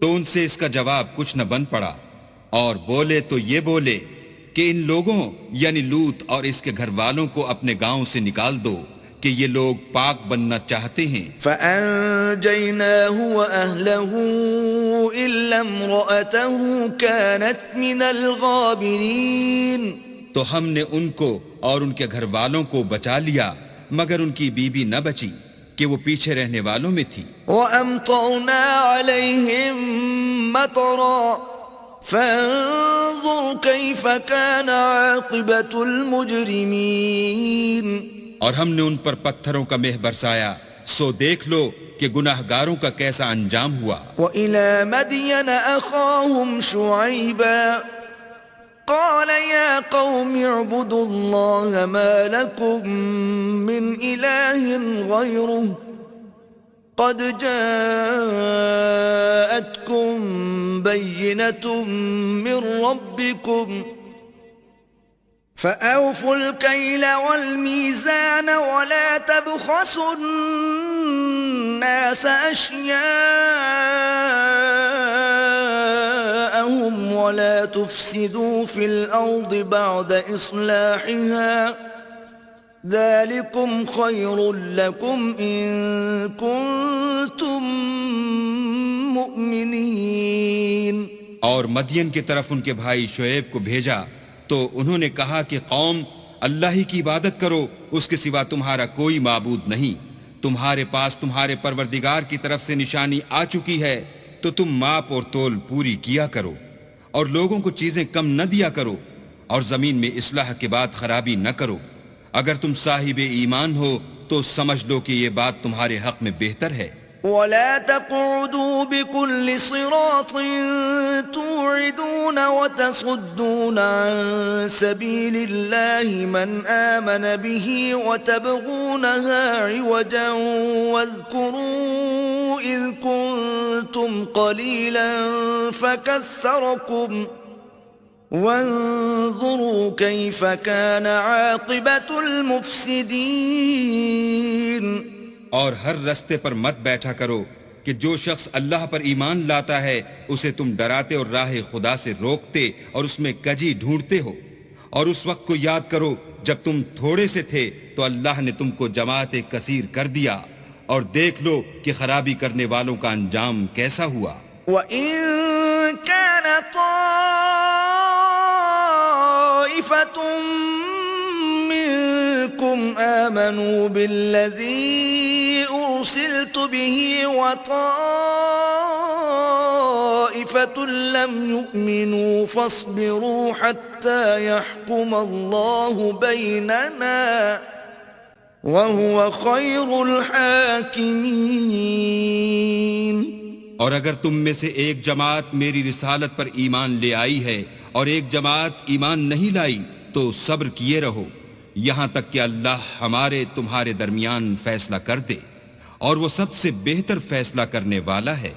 تو ان سے اس کا جواب کچھ نہ بن پڑا اور بولے تو یہ بولے کہ ان لوگوں یعنی لوط اور اس کے گھر والوں کو اپنے گاؤں سے نکال دو کہ یہ لوگ پاک بننا چاہتے ہیں۔ فَأَنْجَيْنَاهُ وَأَهْلَهُ إِلَّا امْرَأَتَهُ كَانَتْ مِنَ الْغَابِرِينَ۔ تو ہم نے ان کو اور ان کے گھر والوں کو بچا لیا مگر ان کی بیوی نہ بچی کہ وہ پیچھے رہنے والوں میں تھی۔ وَأَمْطَرْنَا عَلَيْهِمْ مَطَرًا فانظر كيف كان عاقبة المجرمين۔ اور ہم نے ان پر پتھروں کا مہ برسایا سو دیکھ لو کہ گناہگاروں کا کیسا انجام ہوا۔ وإلى مدين أخاهم شعيبا قال يا قوم اعبدوا الله ما لكم من إله غيره قد جاءتكم بينة من ربكم فأوفوا الكيل والميزان ولا تبخسوا الناس أشياءهم ولا تفسدوا في الأرض بعد إصلاحها ذلكم خير لكم إن كنتم مؤمنين۔ اور مدین کی طرف ان کے بھائی شعیب کو بھیجا تو انہوں نے کہا کہ قوم اللہ ہی کی عبادت کرو، اس کے سوا تمہارا کوئی معبود نہیں، تمہارے پاس تمہارے پروردگار کی طرف سے نشانی آ چکی ہے تو تم ماپ اور تول پوری کیا کرو اور لوگوں کو چیزیں کم نہ دیا کرو اور زمین میں اصلاح کے بعد خرابی نہ کرو، اگر تم صاحب ایمان ہو تو سمجھ لو کہ یہ بات تمہارے حق میں بہتر ہے. ولا تقعدوا بكل صراط توعدون وتصدون عن سبيل الله من آمن به وتبغونها عوجا واذكروا إذ كنتم قليلا فكثركم وانظروا كيف كان عاقبة المفسدين. اور ہر رستے پر مت بیٹھا کرو کہ جو شخص اللہ پر ایمان لاتا ہے اسے تم ڈراتے اور راہ خدا سے روکتے اور اس میں کجی ڈھونڈتے ہو. اور اس وقت کو یاد کرو جب تم تھوڑے سے تھے تو اللہ نے تم کو جماعت کثیر کر دیا، اور دیکھ لو کہ خرابی کرنے والوں کا انجام کیسا ہوا. وَإِن كَانَ طَائِفَةٌ مِّنكُمْ آمَنُوا بِالَّذِي أُرْسِلْتُ بِهِ وَطَائِفَةٌ لَّمْ يُؤْمِنُوا فَاصْبِرُوا حَتَّى يَحْكُمَ اللَّهُ بَيْنَنَا وَهُوَ خَيْرُ الْحَاكِمِينَ. اور اگر تم میں سے ایک جماعت میری رسالت پر ایمان لے آئی ہے اور ایک جماعت ایمان نہیں لائی تو صبر کیے رہو یہاں تک کہ اللہ ہمارے تمہارے درمیان فیصلہ کر دے، اور وہ سب سے بہتر فیصلہ کرنے والا ہے.